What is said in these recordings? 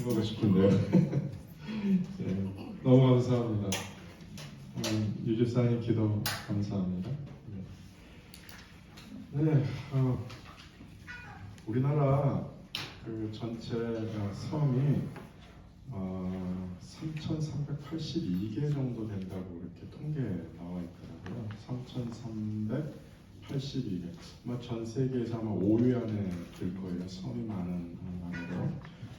보고 싶은데요. 네, 너무 감사합니다. 유집사님 기도 감사합니다. 네, 우리나라 그 전체 섬이 3,382개 정도 된다고 이렇게 통계 나와 있더라고요. 3,382개. 아마 전 세계에서 아마 5위 안에 들 거예요. 섬이 많은 나라로.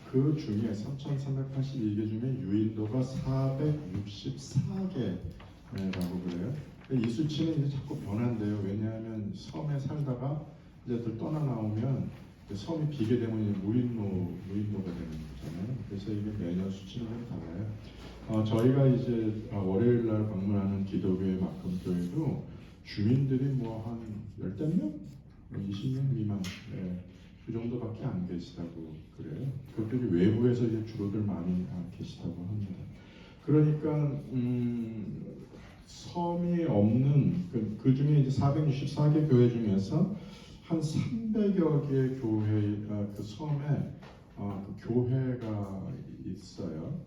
그 중에 3,382개 중에 유인도가 464개라고 그래요. 이 수치는 이제 자꾸 변한대요. 왜냐하면 섬에 살다가 이제 떠나 나오면 섬이 비게 되면 무인도가 되는 거잖아요. 그래서 이게 매년 수치는 달라요. 저희가 이제 월요일 날 방문하는 기도교회 막금교회도 주민들이 뭐 한 열댓 명, 20명 미만, 그 정도밖에 안 계시다고 그래요. 그들이 외부에서 이제 주로들 많이 계시다고 합니다. 그러니까 섬이 없는 그 중에 이제 464개 교회 중에서 한 300여 개의 교회 그 섬에 그 교회가 있어요.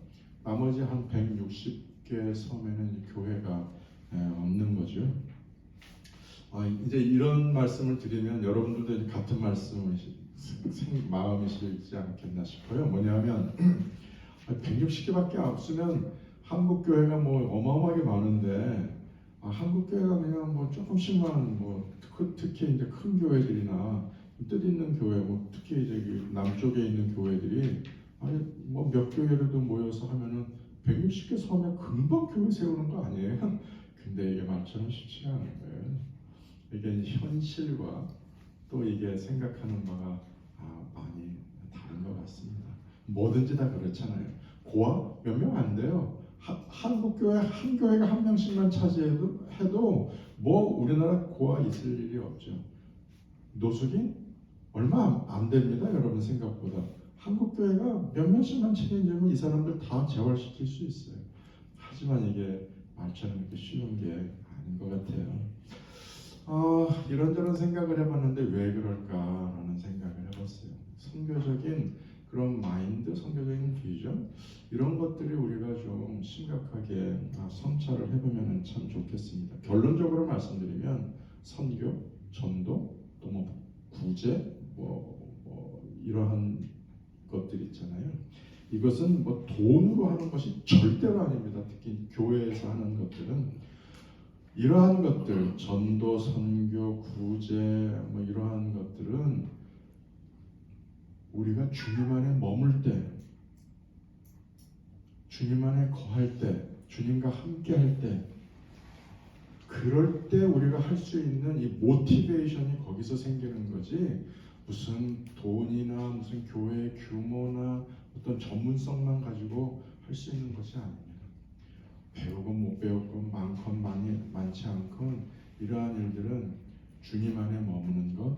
나머지 한 160개 섬에는 교회가 없는 거죠. 이제 이런 말씀을 드리면 여러분들도 이제 같은 말씀을 마음이시지 않겠나 싶어요. 뭐냐면 160개밖에 없으면 한국 교회가 뭐 어마어마하게 많은데 한국 교회가 그냥 뭐 조금씩만 뭐 특히 이제 큰 교회들이나 뜻 있는 교회, 뭐 특히 이제 남쪽에 있는 교회들이 뭐 몇 교회라도 모여서 하면은 160개 섬에 금방 교회 세우는 거 아니에요? 근데 이게 말처럼 쉽지가 않은 거예요. 이게 현실과 또 이게 생각하는 바가 많이 다른 것 같습니다. 뭐든지 다 그렇잖아요. 고아 몇 명 안 돼요. 한국 교회 한 교회가 한 명씩만 차지해도 뭐 우리나라 고아 있을 일이 없죠. 노숙인 얼마 안 됩니다, 여러분 생각보다. 한국 교회가 몇 명씩만 책임지면 이 사람들 다 재활시킬 수 있어요. 하지만 이게 말처럼 이렇게 쉬운 게 아닌 것 같아요. 이런저런 생각을 해봤는데 왜 그럴까라는 생각을 해봤어요. 선교적인 그런 마인드, 선교적인 비전 이런 것들이 우리가 좀 심각하게 성찰을 해보면 참 좋겠습니다. 결론적으로 말씀드리면 선교, 전도, 또 뭐 구제, 이러한 것들 있잖아요. 이것은 뭐 돈으로 하는 것이 절대로 아닙니다. 특히 교회에서 하는 것들은 이러한 것들, 전도, 선교, 구제, 뭐 이러한 것들은 우리가 주님 안에 머물 때, 주님 안에 거할 때, 주님과 함께 할 때, 그럴 때 우리가 할 수 있는 이 모티베이션이 거기서 생기는 거지, 무슨 돈이나 무슨 교회 규모나 어떤 전문성만 가지고 할 수 있는 것이 아닙니다. 배우건 못 배우건 많건 많지 않건 이러한 일들은 주님 안에 머무는 것,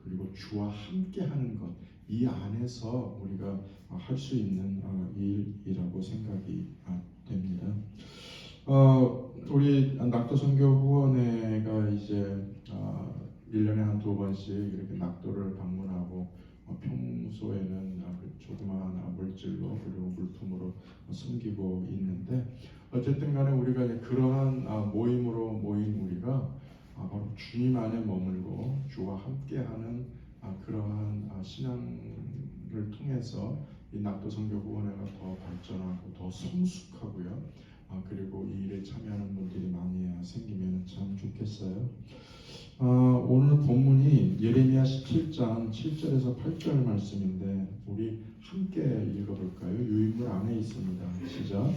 그리고 주와 함께 하는 것, 이 안에서 우리가 할 수 있는 일이라고 생각이 됩니다. 우리 낙도선교 후원회가 이제 1년에 한 2번씩 이렇게 낙도를 방문하고 평소에는 조그마한 물질로 그리고 물품으로 섬기고 있는데, 어쨌든 간에 우리가 이제 그러한 모임으로 모인 우리가 바로 주님 안에 머물고 주와 함께하는 그러한 신앙을 통해서 이 낙도선교 후원회가 더 발전하고 더 성숙하고요. 그리고 이 일에 참여하는 분들이 많이 생기면 참 좋겠어요. 오늘 본문이 예레미야 17장 7절에서 8절 말씀인데 우리 함께 읽어볼까요? 유인물 안에 있습니다. 시작.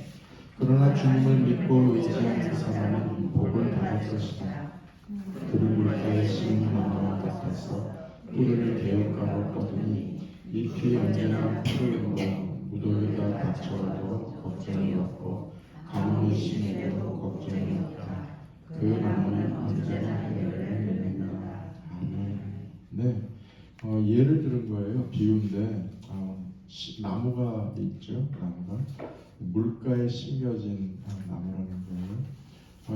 그러나 주님을 믿고 의지하는 사람은 복을 받을 것이다. 그를 물가에 심은 나무와 같아서 뿌리를 개혁가로 뻗으니 잎이 언제나 푸르고 무더위가 닥쳐와도 걱정이 없고 가뭄이 심해도 걱정이 없다. 그 나무는 언제나 해를 맺는다. 아멘. 네, 예를 들은 거예요. 비유인데 나무가 있죠. 나무가 물가에 심겨진 나무라는 거예요.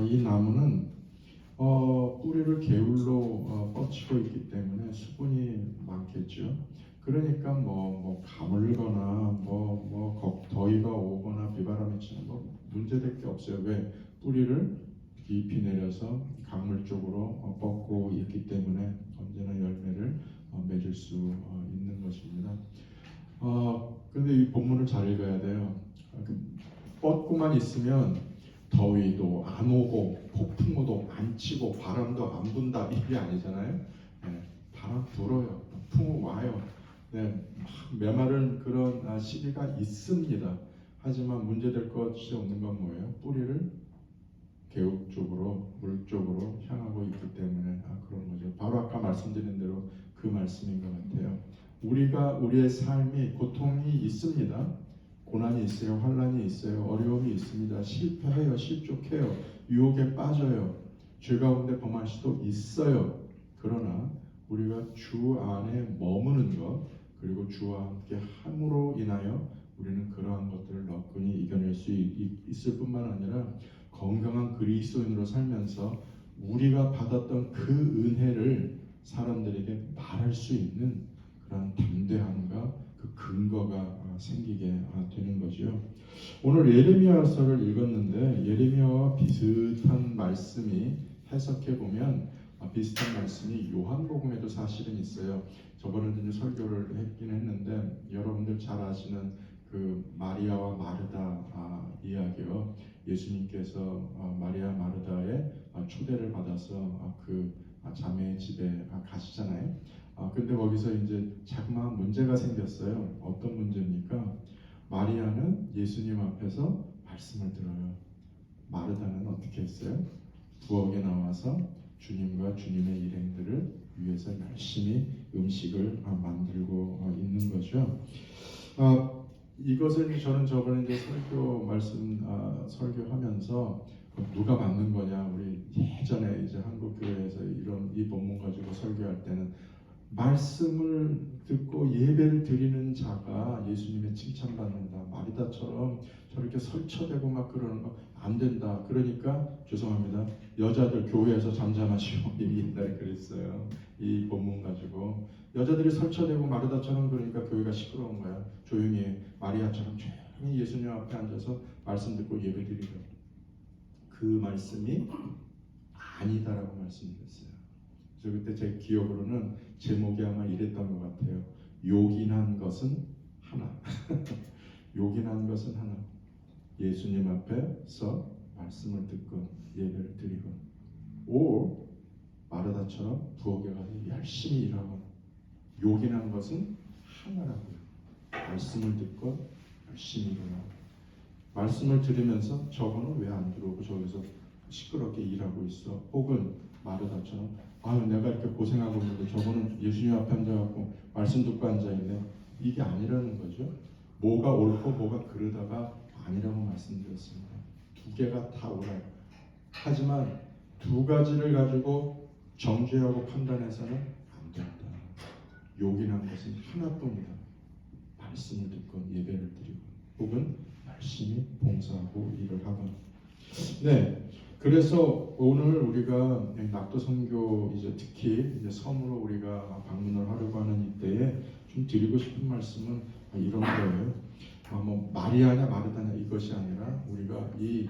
이 나무는 뿌리를 게을로 뻗치고 있기 때문에 수분이 많겠죠. 그러니까 뭐 가물거나 뭐 문제될 게 없어요. 왜? 뿌리를 깊이 내려서 강물 쪽으로 뻗고 있기 때문에 언제나 열매를 맺을 수 있는 것입니다. 근데 이 본문을 잘 읽어야 돼요. 뻗고만 있으면 더위도 안 오고 폭풍우도 안 치고 바람도 안 분다 이게 아니잖아요. 네, 바람 불어요. 풍우 와요. 네, 막 메마른 그런 시기가 있습니다. 하지만 문제될 것이 없는 건 뭐예요? 뿌리를 개욱 쪽으로 물 쪽으로 향하고 있기 때문에 그런 거죠. 바로 아까 말씀드린 대로 그 말씀인 것 같아요. 우리의 삶이 고통이 있습니다. 고난이 있어요. 환난이 있어요. 어려움이 있습니다. 실패해요. 실족해요. 유혹에 빠져요. 죄 가운데 범할 수도 있어요. 그러나 우리가 주 안에 머무는 것 그리고 주와 함께 함으로 인하여 우리는 그러한 것들을 너끈히 이겨낼 수 있을 뿐만 아니라 건강한 그리스도인으로 살면서 우리가 받았던 그 은혜를 사람들에게 말할 수 있는 그런 담대함과 그 근거가 생기게 되는 거죠. 오늘 예레미야서를 읽었는데 예레미야와 비슷한 말씀이 해석해 보면 비슷한 말씀이 요한복음에도 사실은 있어요. 저번에도 이제 설교를 했긴 했는데 여러분들 잘 아시는 그 마리아와 마르다 이야기요. 예수님께서 마리아 마르다의 초대를 받아서 그 자매의 집에 가시잖아요. 근데 거기서 이제 자그마한 문제가 생겼어요. 어떤 문제입니까? 마리아는 예수님 앞에서 말씀을 들어요. 마르다는 어떻게 했어요? 부엌에 나와서 주님과 주님의 일행들을 위해서 열심히 음식을 만들고 있는 거죠. 이것을 저는 저번에 이제 설교하면서 누가 만든 거냐? 우리 예전에 이제 한국 교회에서 이 본문 가지고 설교할 때는 말씀을 듣고 예배를 드리는 자가 예수님의 칭찬받는다. 마리다처럼 저렇게 설쳐대고 막 그러는 거 안 된다. 그러니까 죄송합니다. 여자들 교회에서 잠잠하시고 이미 옛날에 그랬어요. 이 본문 가지고 여자들이 설쳐대고 마리다처럼 그러니까 교회가 시끄러운 거야. 조용히 해. 마리아처럼 조용히 예수님 앞에 앉아서 말씀 듣고 예배 드리고 그 말씀이 아니다라고 말씀드렸어요. 그래서 그때 제 기억으로는 제목이 아마 이랬던 것 같아요. 요긴한 것은 하나. 요긴한 것은 하나. 예수님 앞에서 말씀을 듣고 예배를 드리고 오 마르다처럼 부엌에 가서 열심히 일하고 요긴한 것은 하나라고요. 말씀을 듣고 열심히 일하고 말씀을 들으면서 저거는 왜 안 들어오고 저기서 시끄럽게 일하고 있어. 혹은 마르다처럼 내가 이렇게 고생하고 있는데 저거는 예수님 앞에 앉아갖고 말씀 듣고 앉아있네. 이게 아니라는 거죠. 뭐가 옳고 뭐가 그르다가 아니라고 말씀드렸습니다. 두 개가 다 옳아요. 하지만 두 가지를 가지고 정죄하고 판단해서는 안 된다. 요긴한 것은 하나뿐이다. 말씀을 듣고 예배를 드리고 혹은 열심히 봉사하고 일을 하고. 네. 그래서 오늘 우리가 낙도 선교 이제 특히 이제 섬으로 우리가 방문을 하려고 하는 이때에 좀 드리고 싶은 말씀은 이런 거예요. 뭐 마리아냐 마르다냐 이것이 아니라 우리가 이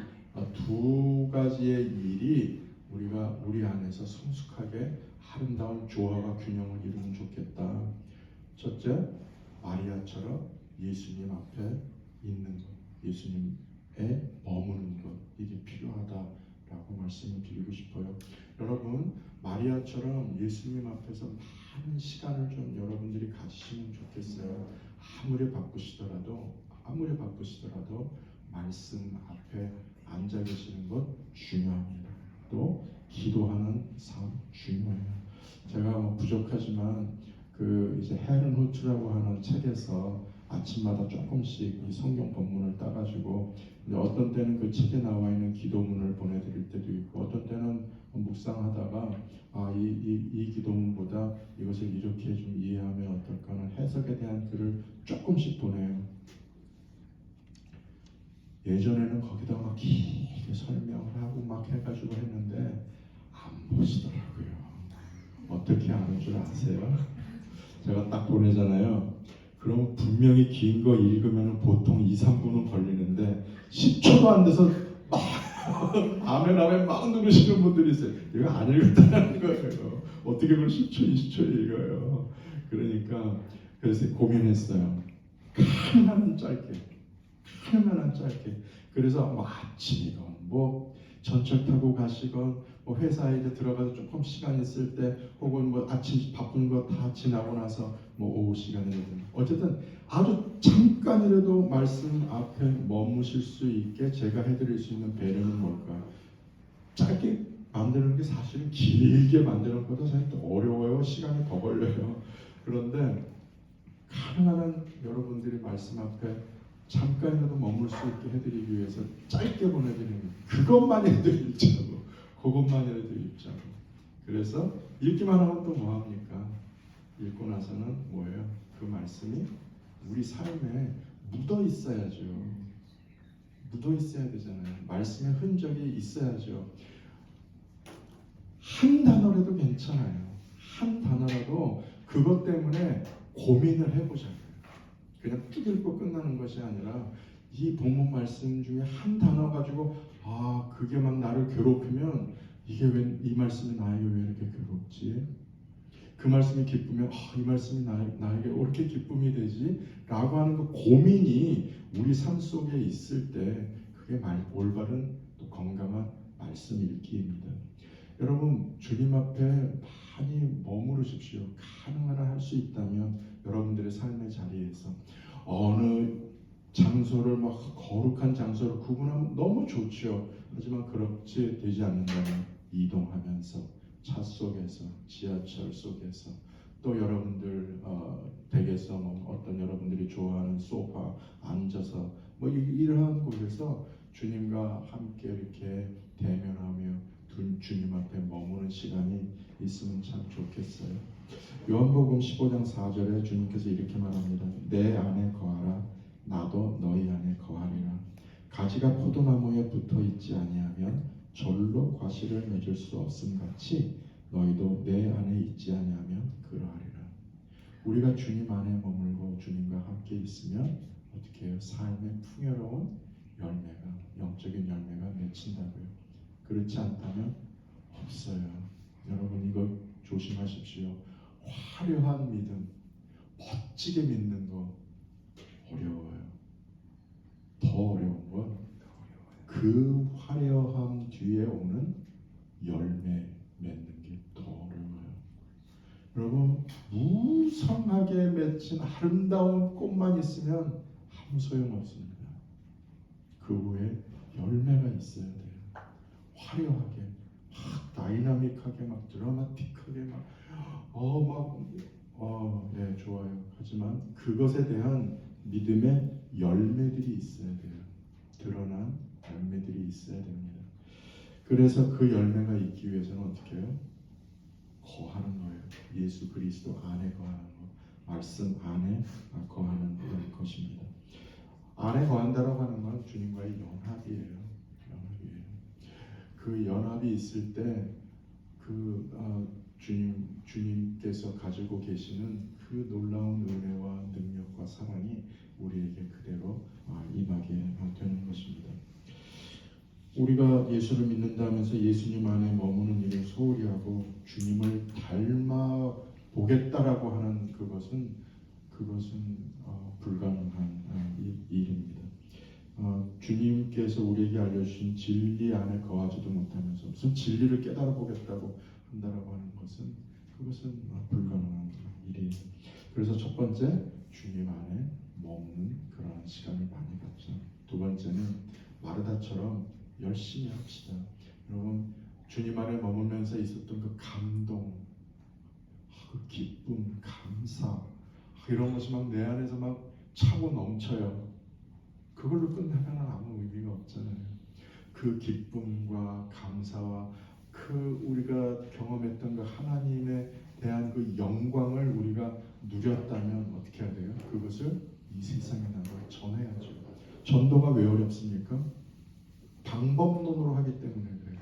두 가지의 일이 우리가 우리 안에서 성숙하게 아름다운 조화와 균형을 이루면 좋겠다. 첫째, 마리아처럼 예수님 앞에 있는 것, 예수님에 머무는 것 이게 필요하다라고 말씀을 드리고 싶어요. 여러분 마리아처럼 예수님 앞에서 많은 시간을 좀 여러분들이 가지시면 좋겠어요. 아무리 바쁘시더라도 말씀 앞에 앉아 계시는 것 중요합니다. 또 기도하는 삶 중요해요. 제가 부족하지만 그 이제 헤른 후트라고 하는 책에서 아침마다 조금씩 이 성경 본문을 따가지고 어떤 때는 그 책에 나와 있는 기도문을 보내드릴 때도 있고 어떤 때는 묵상하다가 이 기도문보다 이것을 이렇게 좀 이해하면 어떨까 하는 해석에 대한 글을 조금씩 보내요. 예전에는 거기다 막 길게 설명을 하고 막 해가지고 했는데 안 보시더라고요. 어떻게 아는 줄 아세요? 제가 딱 보내잖아요. 그럼 분명히 긴 거 읽으면 보통 2, 3분은 걸리는데 10초도 안 돼서 막 아멘 아멘 막 누르시는 분들이 있어요. 이거 안 읽었다는 거예요. 어떻게 그걸 10초, 20초 읽어요. 그러니까 그래서 고민했어요. 하나는 짧게. 그래서 뭐 아침이건 뭐 전철 타고 가시건 뭐 회사에 이제 들어가서 조금 시간 있을 때 혹은 뭐 아침 바쁜 거 다 지나고 나서 뭐 오후 시간이든 어쨌든 아주 잠깐이라도 말씀 앞에 머무실 수 있게 제가 해드릴 수 있는 배려는 뭘까? 짧게 만드는 게 사실은 길게 만드는 것보다 사실 더 어려워요. 시간이 더 걸려요. 그런데 가능한 한 여러분들이 말씀 앞에 잠깐이라도 머물 수 있게 해드리기 위해서 짧게 보내드리는 거예요. 그것만이라도 읽자고. 그것만이라도 읽자고. 그래서 읽기만 하면 또 뭐합니까? 읽고 나서는 뭐예요? 그 말씀이 우리 삶에 묻어 있어야죠. 묻어 있어야 되잖아요. 말씀의 흔적이 있어야죠. 한 단어라도 괜찮아요. 한 단어라도 그것 때문에 고민을 해보자고요. 그냥 쭉 읽고 끝나는 것이 아니라 이 본문 말씀 중에 한 단어 가지고 그게 막 나를 괴롭히면 이게 왜 이 말씀이 나에게 왜 이렇게 괴롭지? 그 말씀이 기쁘면 이 말씀이 나에게 왜 이렇게 기쁨이 되지? 라고 하는 그 고민이 우리 삶 속에 있을 때 그게 올바른 또 건강한 말씀 읽기입니다. 여러분 주님 앞에 많이 머무르십시오. 가능한 한 할 수 있다면 여러분들의 삶의 자리에서 어느 장소를 막 거룩한 장소를 구분하면 너무 좋죠. 하지만 그렇지 되지 않는다면 이동하면서 차 속에서 지하철 속에서 또 여러분들 댁에서 어떤 여러분들이 좋아하는 소파 앉아서 뭐 이러한 곳에서 주님과 함께 이렇게 대면하며 주님 앞에 머무는 시간이 있으면 참 좋겠어요. 요한복음 15장 4절에 주님께서 이렇게 말합니다. 내 안에 거하라 나도 너희 안에 거하리라. 가지가 포도나무에 붙어 있지 아니하면 절로 과실을 맺을 수 없음 같이 너희도 내 안에 있지 아니하면 그러하리라. 우리가 주님 안에 머물고 주님과 함께 있으면 어떻게 해요? 삶의 풍요로운 열매가 영적인 열매가 맺힌다고요. 그렇지 않다면 없어요. 여러분 이거 조심하십시오. 화려한 믿음, 멋지게 믿는 거 어려워요. 더 어려운 건 그 화려함 뒤에 오는 열매 맺는 게 더 어려워요. 여러분 무성하게 맺힌 아름다운 꽃만 있으면 아무 소용없습니다. 그 후에 열매가 있어야 돼요. 화려하게, 막 다이나믹하게, 막 드라마틱하게, 네, 좋아요. 하지만 그것에 대한 믿음의 열매들이 있어야 돼요. 드러난 열매들이 있어야 됩니다. 그래서 그 열매가 있기 위해서는 어떻게 해요? 거하는 거예요. 예수 그리스도 안에 거하는 거, 말씀 안에 거하는 것입니다. 안에 거한다라고 하는 건 주님과의 연합이에요. 그 연합이 있을 때 주님께서 가지고 계시는 그 놀라운 은혜와 능력과 사랑이 우리에게 그대로 임하게 되는 것입니다. 우리가 예수를 믿는다면서 예수님 안에 머무는 일을 소홀히 하고 주님을 닮아 보겠다라고 하는 그것은 불가능한 일입니다. 주님께서 우리에게 알려주신 진리 안에 거하지도 못하면서 무슨 진리를 깨달아 보겠다고 한다라고 하는 것은 그것은 불가능한 일이에요. 그래서 첫 번째 주님 안에 머무는 그런 시간을 많이 갖자. 두 번째는 마르다처럼 열심히 합시다. 여러분 주님 안에 머물면서 있었던 그 감동, 그 기쁨, 감사 이런 것이 막 내 안에서 막 차고 넘쳐요. 그걸로 끝나면 아무 의미가 없잖아요. 그 기쁨과 감사와 그 우리가 경험했던 그 하나님에 대한 그 영광을 우리가 누렸다면 어떻게 해야 돼요? 그것을 이 세상에 나가 전해야죠. 전도가 왜 어렵습니까? 방법론으로 하기 때문에 그래요.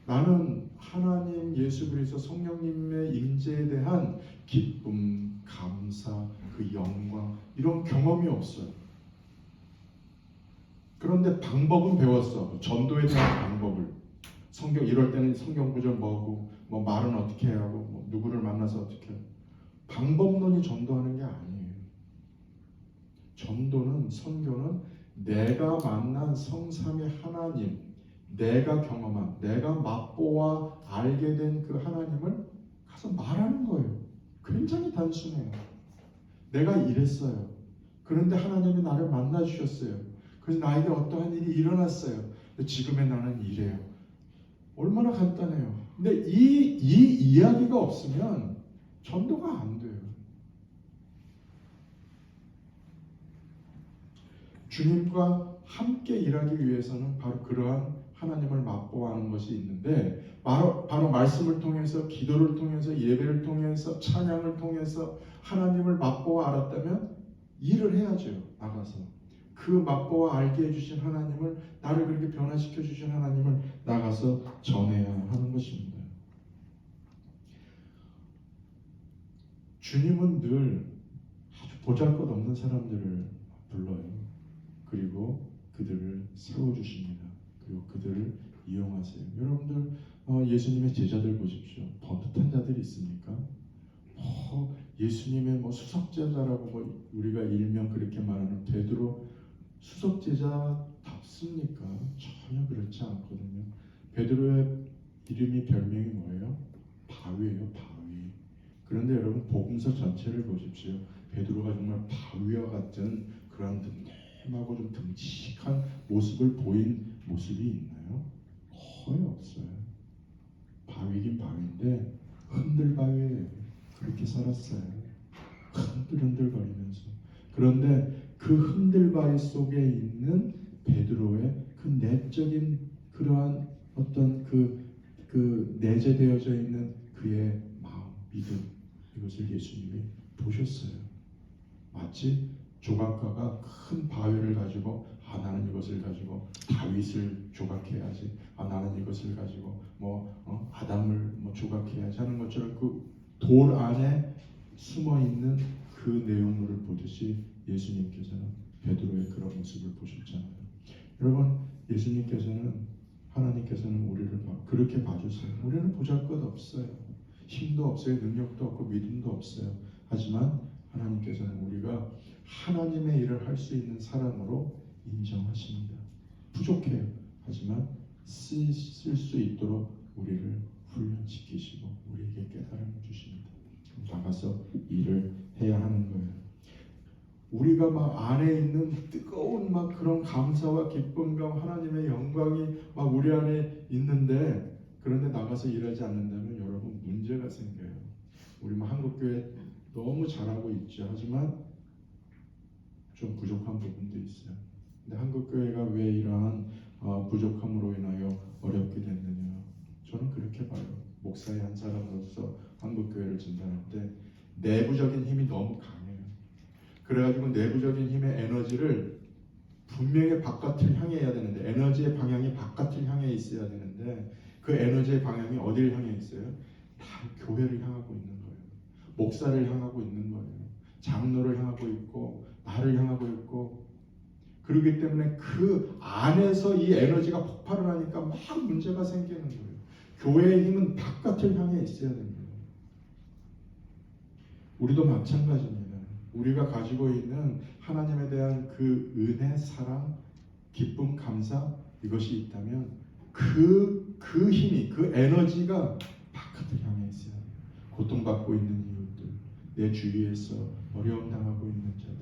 나는 하나님 예수 그리스도 성령님의 임재에 대한 기쁨, 감사 그 영광 이런 경험이 없어요. 그런데 방법은 배웠어. 전도에 대한 방법을. 성경 이럴 때는 성경 구절 뭐고 뭐 말은 어떻게 해야 하고 뭐 누구를 만나서 어떻게 해요. 방법론이 전도하는 게 아니에요. 전도는 선교는 내가 만난 성삼위 하나님, 내가 경험한, 내가 맛보아 알게 된 그 하나님을 가서 말하는 거예요. 굉장히 단순해요. 내가 이랬어요. 그런데 하나님이 나를 만나 주셨어요. 그래서 나에게 어떠한 일이 일어났어요. 지금의 나는 이래요. 얼마나 간단해요. 근데 이 이야기가 없으면 전도가 안 돼요. 주님과 함께 일하기 위해서는 바로 그러한 하나님을 맛보아하는 것이 있는데 바로 말씀을 통해서 기도를 통해서 예배를 통해서 찬양을 통해서 하나님을 맛보아 알았다면 일을 해야죠. 나가서 그 맛보아 알게 해주신 하나님을 나를 그렇게 변화시켜 주신 하나님을 나가서 전해야 하는 것입니다. 주님은 늘 아주 보잘것없는 사람들을 불러요. 그리고 그들을 세워주십니다. 그리고 그들을 이용하세요. 여러분들 예수님의 제자들 보십시오. 번듯한 자들이 있습니까? 예수님의 수석제자라고 우리가 일명 그렇게 말하는 베드로 수석제자답습니까? 전혀 그렇지 않거든요. 베드로의 이름이 별명이 뭐예요? 바위예요. 바위. 그런데 여러분 복음서 전체를 보십시오. 베드로가 정말 바위와 같은 그런 듬직하고 좀 듬직한 모습을 보인 모습이 있나요? 거의 없어요. 바위긴 바위인데 흔들바위에 그렇게 살았어요. 흔들흔들거리면서. 그런데 그 흔들바위 속에 있는 베드로의 그 내적인 그러한 어떤 그 내재되어져 있는 그의 마음, 믿음 이것을 예수님이 보셨어요. 마치 조각가가 큰 바위를 가지고 나는 이것을 가지고 다윗을 조각해야지. 나는 이것을 가지고 아담을 조각해야지 하는 것처럼 그 돌 안에 숨어 있는 그 내용물을 보듯이 예수님께서는 베드로의 그런 모습을 보셨잖아요. 여러분 예수님께서는 하나님께서는 우리를 그렇게 봐주세요. 우리는 보잘것없어요. 힘도 없어요. 능력도 없고 믿음도 없어요. 하지만 하나님께서는 우리가 하나님의 일을 할 수 있는 사람으로 인정하십니다. 부족해요. 하지만 쓸 수 있도록 우리를 훈련시키시고 우리에게 깨달음을 주십니다. 나가서 일을 해야 하는 거예요. 우리가 안에 있는 뜨거운 그런 감사와 기쁨과 하나님의 영광이 우리 안에 있는데 그런데 나가서 일하지 않는다면 여러분 문제가 생겨요. 우리 한국교회 너무 잘하고 있죠. 하지만 좀 부족한 부분도 있어요. 근데 한국교회가 왜 이러한 부족함으로 인하여 어렵게 됐느냐? 저는 그렇게 봐요. 목사의 한 사람으로서 한국교회를 진단할 때 내부적인 힘이 너무 강해요. 그래가지고 내부적인 힘의 에너지를 분명히 바깥을 향해 해야 되는데 에너지의 방향이 바깥을 향해 있어야 되는데 그 에너지의 방향이 어디를 향해 있어요? 다 교회를 향하고 있는 거예요. 목사를 향하고 있는 거예요. 장로를 향하고 있고 나를 향하고 있고 그렇기 때문에 그 안에서 이 에너지가 폭발을 하니까 문제가 생기는 거예요. 교회의 힘은 바깥을 향해 있어야 됩니다. 우리도 마찬가지입니다. 우리가 가지고 있는 하나님에 대한 그 은혜, 사랑, 기쁨, 감사 이것이 있다면 그 힘이, 그 에너지가 바깥을 향해 있어야 돼요. 고통받고 있는 이웃들, 내 주위에서 어려움 당하고 있는 자들.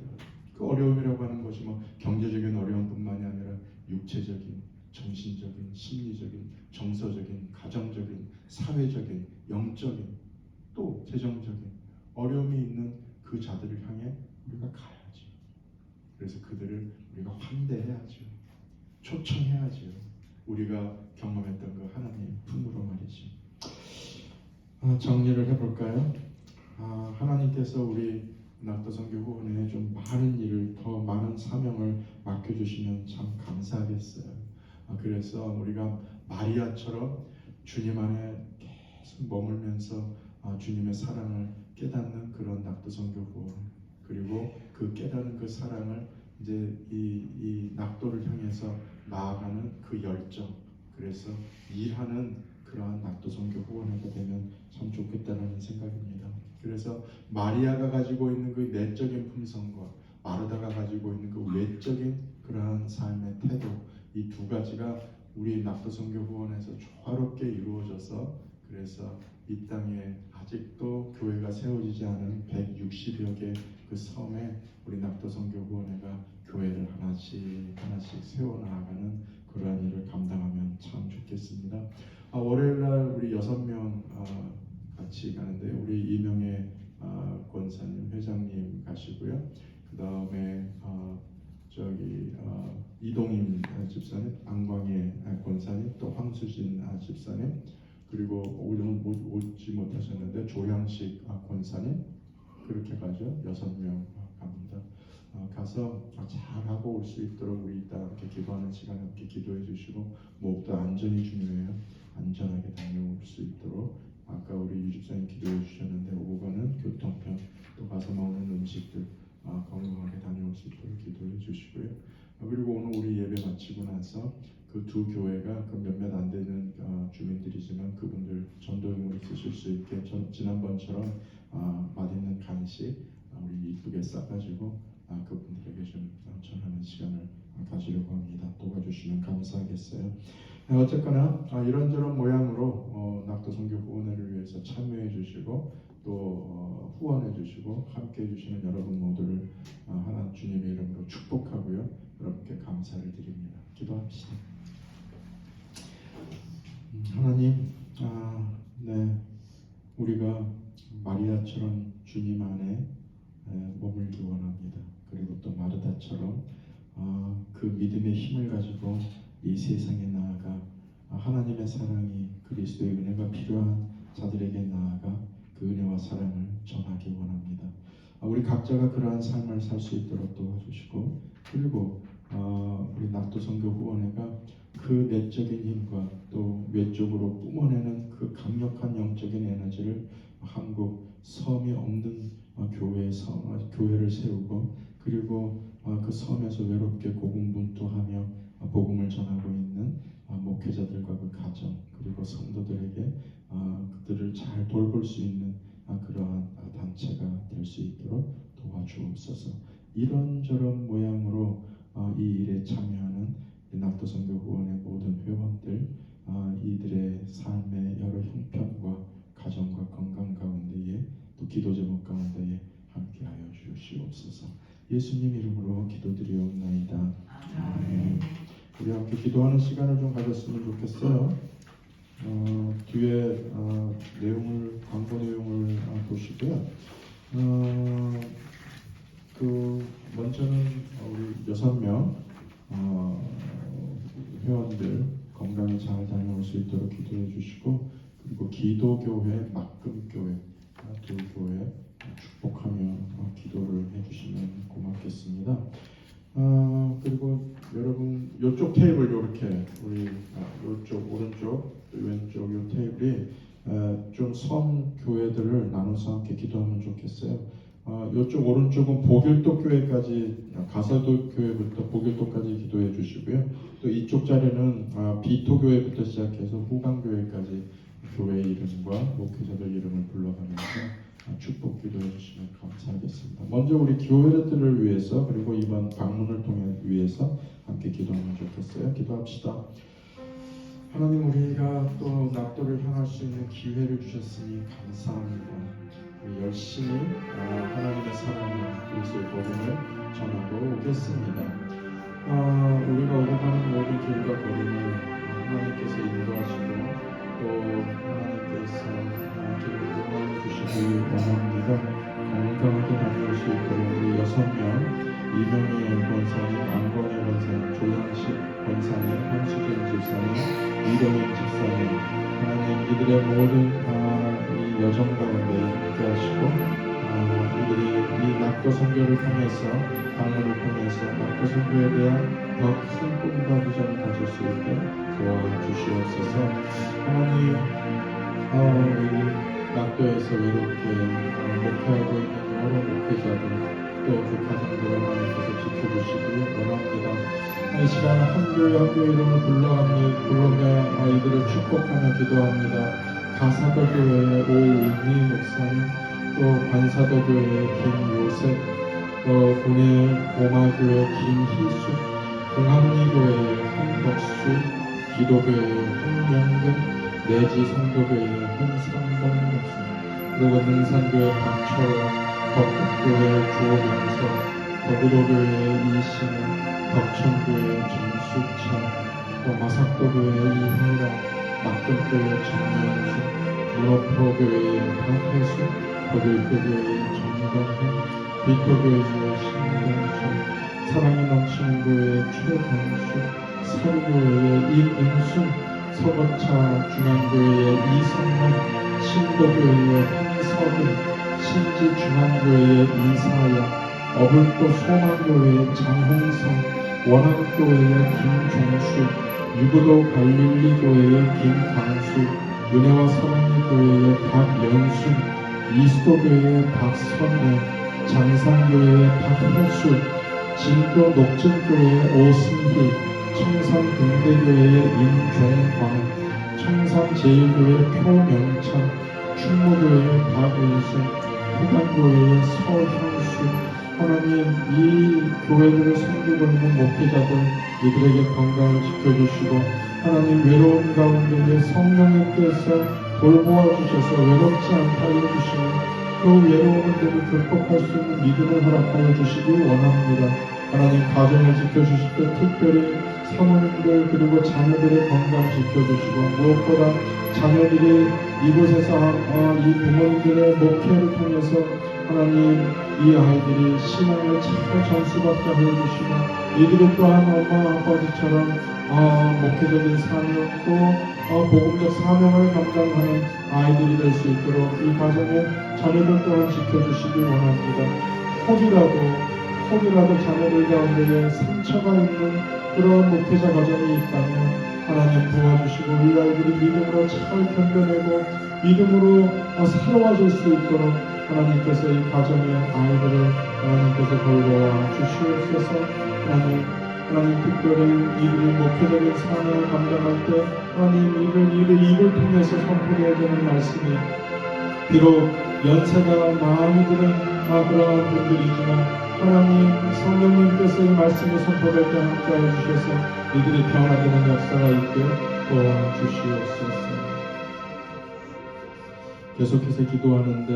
그 어려움이라고 하는 것이 경제적인 어려움뿐만이 아니라 육체적인, 정신적인, 심리적인, 정서적인, 가정적인, 사회적인, 영적인, 또 재정적인 어려움이 있는 그 자들을 향해 우리가 가야죠. 그래서 그들을 우리가 환대해야죠. 초청해야죠. 우리가 경험했던 그 하나님의 품으로 말이죠. 정리를 해볼까요? 하나님께서 우리 낙도선교 후원에 좀 많은 일을 더 많은 사명을 맡겨주시면 참 감사하겠어요. 그래서 우리가 마리아처럼 주님 안에 계속 머물면서 주님의 사랑을 깨닫는 그런 낙도선교 후원 그리고 그 깨달은 그 사랑을 이제 이 낙도를 향해서 나아가는 그 열정, 그래서 일하는 그러한 낙도 선교 후원회가 되면 참 좋겠다는 생각입니다. 그래서 마리아가 가지고 있는 그 내적인 품성과 마르다가 가지고 있는 그 외적인 그러한 삶의 태도, 이 두 가지가 우리 낙도 선교 후원에서 조화롭게 이루어져서, 그래서 이 땅에 아직도 교회가 세워지지 않은 160여 개 그 섬에 우리 낙도 선교 후원회가 교회를 하나씩 세워나가는 그러한 일을 감당하면 참 좋겠습니다. 월요일날 우리 6명 같이 가는데, 우리 이명애 권사님 회장님 가시고요. 그 다음에 이동임 집사님, 안광희 권사님, 또 황수진 집사님, 그리고 오늘은 오지 못하셨는데 조양식 권사님, 그렇게 가죠. 6명 갑니다. 가서 잘하고 올 수 있도록 우리 이따 함께 기도하는 시간 함께 기도해 주시고, 무엇보다 안전이 중요해요. 안전하게 다녀올 수 있도록, 아까 우리 유집사님 기도해 주셨는데 오고 가는 교통편, 또 가서 먹는 음식들 건강하게 다녀올 수 있도록 기도해 주시고요. 그리고 오늘 우리 예배 마치고 나서 그 두 교회가 그 몇몇 안 되는 주민들이지만 그분들 전도용으로 쓰실 수 있게 지난번처럼 맛있는 간식 우리 이쁘게 싸가지고 그분들에게 좀 전하는 시간을 가지려고 합니다. 도와주시면 감사하겠어요. 어쨌거나 이런저런 모양으로 낙도 선교 후원회를 위해서 참여해 주시고 또 후원해 주시고 함께 해 주시는 여러분 모두를 하나 주님의 이름으로 축복하고요. 여러분께 감사를 드립니다. 기도합시다. 하나님, 네, 우리가 마리아처럼 주님 안에 머물기 원합니다. 그리고 또 마르다처럼 그 믿음의 힘을 가지고 이 세상에 나아가 하나님의 사랑이, 그리스도의 은혜가 필요한 자들에게 나아가 그 은혜와 사랑을 전하기 원합니다. 우리 각자가 그러한 삶을 살 수 있도록 도와주시고, 그리고 우리 낙도 선교 후원회가 그 내적인 힘과 또 외적으로 뿜어내는 그 강력한 영적인 에너지를 한국 섬이 없는 교회를 세우고, 그리고 그 섬에서 외롭게 고군분투하며 복음을 전하고 있는 목회자들과 그 가정, 그리고 성도들에게 그들을 잘 돌볼 수 있는 그러한 단체가 될 수 있도록 도와주옵소서. 이런저런 모양으로 이 일에 참여하는 낙도 선교 후원의 모든 회원들, 이들의 삶의 여러 형편과 가정과 건강 가운데에 또 기도 제목 가운데에 함께하여 주시옵소서. 예수님 이름으로 기도드리옵나이다. 아멘. 우리 함께 기도하는 시간을 좀 가졌으면 좋겠어요. 뒤에 광고 내용을 보시고요. 먼저는 우리 6명 회원들 건강히 잘 다녀올 수 있도록 기도해 주시고, 그리고 기도교회, 막금교회 두 교회 축복하며 기도를 해주시면 고맙겠습니다. 그리고 여러분 이쪽 테이블 이렇게 우리 이쪽 오른쪽 왼쪽 이 테이블이 좀 섬 교회들을 나눠서 함께 기도하면 좋겠어요. 이쪽 오른쪽은 보길도 교회까지, 가사도 교회부터 보길도까지 기도해 주시고요. 또 이쪽 자리는 비토 교회부터 시작해서 후강 교회까지 교회 이름과 목회자들 이름을 불러가면서 축복 기도해 주시면 감사하겠습니다. 먼저 우리 교회들을 위해서, 그리고 이번 방문을 통해 위해서 함께 기도하면 좋겠어요. 기도합시다. 하나님, 우리가 또 낙도를 향할 수 있는 기회를 주셨으니 감사합니다. 열심히 하나님의 사랑을, 그리스도의 복음을 전하고 오겠습니다. 우리가 오고 가는 모든 길과 거리를 하나님께서 인도하시고 또 하나님께서 길을 인도해 주시기 원합니다. 건강하게 다녀올 수 있도록 우리 6명, 이명희 권사님, 안권혜 권사님, 조양식 권사님, 한수진 집사님, 이동인 집사님, 하나님 이들의 모든 이 여정 가운데 함께 하시고, 이들이 이 낙도 선교를 통해서, 방문을 통해서 낙도 선교에 대한 더 큰 꿈과 비전을 가질 수 있게 도와주시옵소서. 하나님, 이 낙도에서 외롭게 목회하고 있는 여러 목회자들, 또 그 가정들을 하나님께서 지켜주시기 원합니다. 이 시간 한 교회 한 교회 이름을 불러며 아이들을 축복하며 기도합니다. 가사도 교회의 오은희 목사님, 또 반사도 교회의 김요셉, 또 군의 고마교회 김희수, 공항리 교회의 한덕수, 기도교회의 홍명근, 내지 성도교회의 한상봉 목사, 그리고 능산교회 박철호, 덕국교회 조명석, 더구도교회 이신우, 덕천교회 정수찬, 또 마삭도교회 이혜라, 막동교회 정연수, 문어프로교회 박혜수, 거들교회 정건현, 비토교회 신동수, 사랑이 넘치는 교회 최동수, 서울교회 임인순, 서거차 중앙교회 이성만, 신도교회 한석은, 신지중앙교회의 이사야, 어불도 소망교회의 장홍성, 원암교회의 김종수, 유구도 갈릴리교회의 김광수, 은혜와 사랑의 교회의 박연순, 이수도교회의 박선혜, 장산교회의 박혜수, 진도 녹진교회의 오승희, 청산등대교회의 임종광, 청산제일교회의 표명찬, 충무교회의 박은순, 해당교회의 서형수, 하나님 이 교회들을 섬기고 있는 목회자들 이들에게 건강을 지켜주시고 하나님 외로움 가운데에 성령님께서 돌보아 주셔서 외롭지 않게 해주시고 그 외로움을 극복할 수 있는 믿음을 허락하여 주시기 원합니다. 하나님 가정을 지켜주실 때 특별히 사모님들 그리고 자녀들의 건강 지켜주시고 무엇보다 자녀들이 이곳에서 이 부모님들의 목회를 통해서 하나님 이 아이들이 신앙을 잘 전수받게 해주시고 이들이 또한 엄마 아버지처럼 목회적인 사명 또 복음적 사명을 감당하는 아이들이 될 수 있도록 이 가정의 자녀들 또한 지켜주시기 원합니다. 혹이라도 자녀들 가운데에 상처가 있는 그런 목회자 가정이 있다면 하나님 도와주시고 이 아이들이 믿음으로 잘 견뎌내고 믿음으로 살아와줄 수 있도록 하나님께서 이 가정의 아이들을 하나님께서 돌보아 주시옵소서. 하나님 특별히 이들이 목회적인 사명을 감당할 때 하나님 입을 통해서 선포되어야 되는 말씀이 비록 연세가 많이 드는 그러한 분들이지만 하나님 성령님께서 이 말씀이 선포될 때 함께하여 주셔서 이들이 변화되는 역사가 있게 도와주시옵소서. 계속해서 기도하는데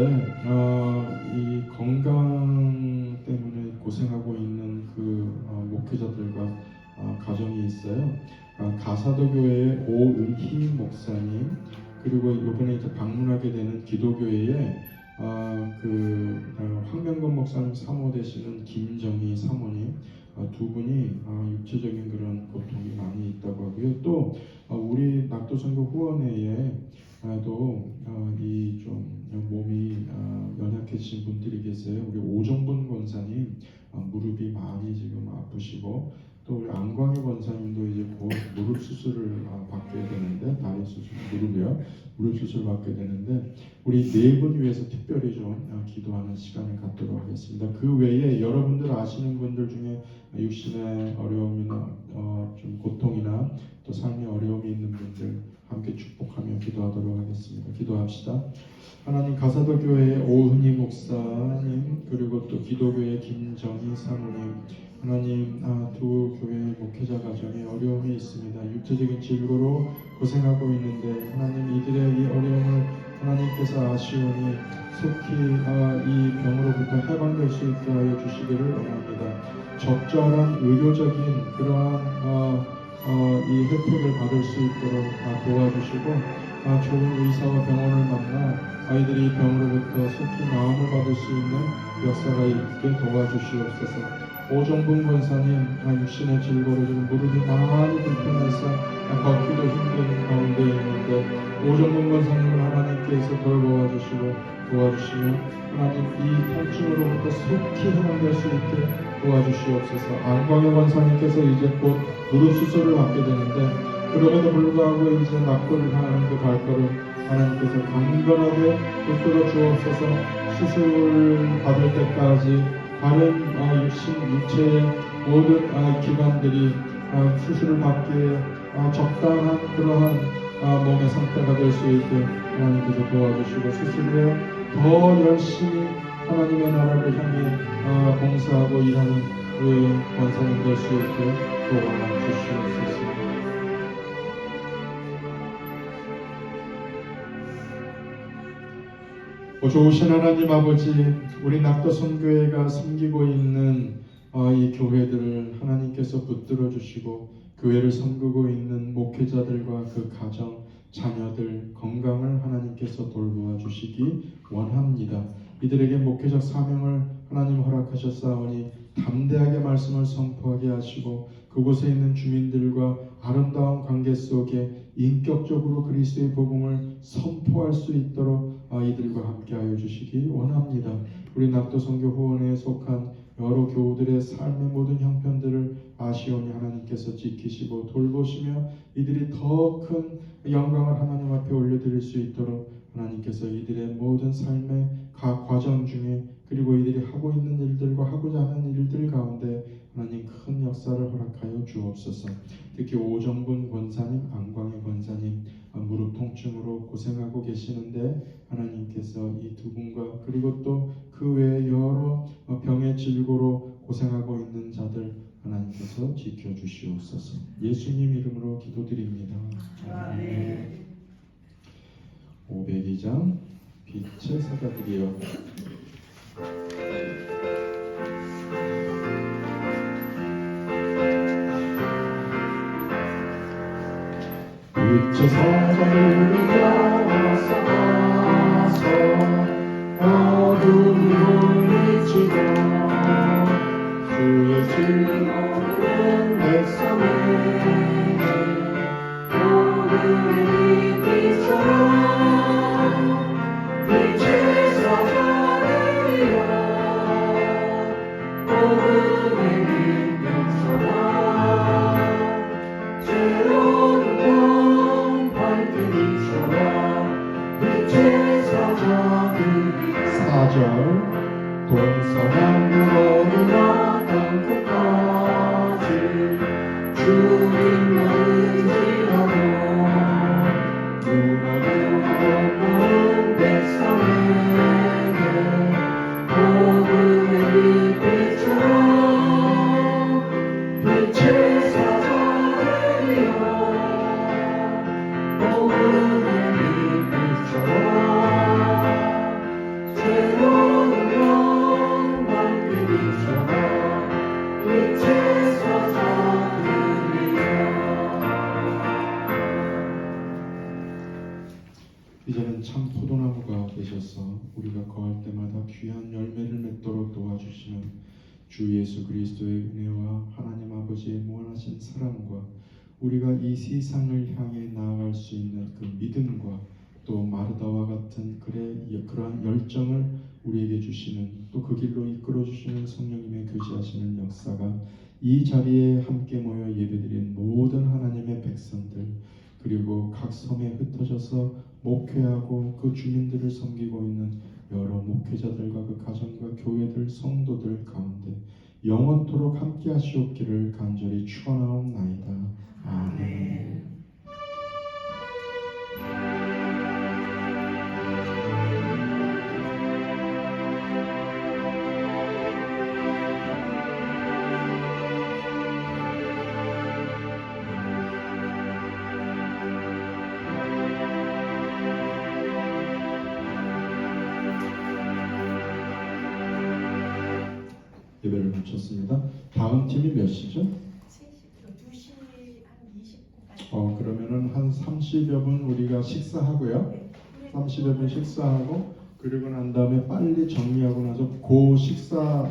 이 건강 때문에 고생하고 있는 그 목회자들과 가정이 있어요. 가사도 교회의 오은희 목사님 그리고 이번에 이제 방문하게 되는 기도교회에 황명건 목사님 사모 되시는 김정희 사모님 두 분이 육체적인 그런 고통이 많이 있다고 하고요. 또 우리 낙도선교 후원회에도 이 좀 몸이 연약해진 분들이 계세요. 우리 오정분 권사님 무릎이 많이 지금 아프시고 또 우리 안광희 권사님도 이제 곧 무릎 수술을 받게 되는데 다리 수술 무릎 수술 받게 되는데 우리 네 분 위해서 특별히 좀 기도하는 시간을 갖도록 하겠습니다. 그 외에 여러분들 아시는 분들 중에 육신의 어려움이나 좀 고통이나 또 삶의 어려움이 있는 분들 함께 축복하며 기도하도록 하겠습니다. 기도합시다. 하나님 가사도 교회의 오은희 목사님 그리고 또 기도교회 김정희 사모님 하나님 두 교회 목회자 가정에 어려움이 있습니다. 육체적인 질고로 고생하고 있는데 하나님 이들의 이 어려움을 하나님께서 아시오니 속히 이 병으로부터 해방될 수 있게 하여 주시기를 원합니다. 적절한 의료적인 그러한 이 혜택을 받을 수 있도록 도와주시고 좋은 의사와 병원을 만나 아이들이 병으로부터 속히 나음을 받을 수 있는 역사가 있게 도와주시옵소서. 오정분 권사님 육신의 질고로 지금 무릎이 많이 불편해서 걷기도 힘든 가운데 있는데 오정분 권사님을 하나님께서 돌보아 주시고 도와주시며 하나님 이 통증으로부터 속히 해방될 수 있게 도와주시옵소서. 안광현 권사님께서 이제 곧 무릎 수술을 받게 되는데 그럼에도 불구하고 이제 낙골을 하는 그 발걸음 하나님께서 강건하게 붙들어 주옵소서. 수술 받을 때까지 다른 육체의 모든 기관들이 수술을 받기에 적당한 그러한 몸의 상태가 될 수 있게 하나님께서 도와주시고 수술 후에 더 열심히 하나님의 나라를 향해 봉사하고 일하는 우리 권사님 될 수 있게 도와주시옵소서. 좋으신 하나님 아버지, 우리 낙도선교회가 섬기고 있는 이 교회들을 하나님께서 붙들어 주시고 교회를 섬기고 있는 목회자들과 그 가정, 자녀들 건강을 하나님께서 돌보아 주시기 원합니다. 이들에게 목회적 사명을 하나님 허락하셨사오니 담대하게 말씀을 선포하게 하시고 그곳에 있는 주민들과 아름다운 관계 속에 인격적으로 그리스도의 복음을 선포할 수 있도록 이들과 함께하여 주시기 원합니다. 우리 낙도선교 후원회에 속한 여러 교우들의 삶의 모든 형편들을 아시오니 하나님께서 지키시고 돌보시며 이들이 더 큰 영광을 하나님 앞에 올려드릴 수 있도록 하나님께서 이들의 모든 삶의 각 과정 중에 그리고 이들이 하고 있는 일들과 하고자 하는 일들 가운데 하나님 큰 역사를 허락하여 주옵소서. 특히 오정분 권사님, 안광희 권사님 무릎 통증으로 고생하고 계시는데 하나님께서 이 두 분과 그리고 또 그 외에 여러 병의 질고로 고생하고 있는 자들 하나님께서 지켜주시옵소서. 예수님 이름으로 기도드립니다. 아멘. 502장 빛의 사자들이여 빛의 사자들이여 어서 가서 어둠을 물리치고 주의 증거는 백성에게 오늘의 빛처럼 빛의 사자들이여 오늘의 빛처럼 새로운 봄 밝은 빛처럼 빛의 사자들이여 4절 동서남북 어느 끝까지 주님만 의지하고 누구도 모르는 백성에게 복음의 빛처럼 빛의 사자들이여 복음의 빛처럼 새로운 이제는 참 포도나무가 되셔서 우리가 거할 때마다 귀한 열매를 맺도록 도와주시는 주 예수 그리스도의 은혜와 하나님 아버지의 무한하신 사랑과 우리가 이 세상을 향해 나아갈 수 있는 그 믿음과 또 마르다와 같은 그러한 열정을 우리에게 주시는 또 그 길로 이끌어 주시는 성령님의 교제하시는 역사가 이 자리에 함께 모여 예배드린 모든 하나님의 백성들 그리고 각 섬에 흩어져서 목회하고 그 주민들을 섬기고 있는 여러 목회자들과 그 가정과 교회들 성도들 가운데 영원토록 함께 하시옵기를 간절히 축원하옵나이다. 아멘. 예배를 마쳤습니다. 다음 팀이 몇 시죠? 2시 한 20분까지. 그러면은 한 30여 분 우리가 식사하고요. 30여 분 식사하고 그리고 난 다음에 빨리 정리하고 나서 그 식사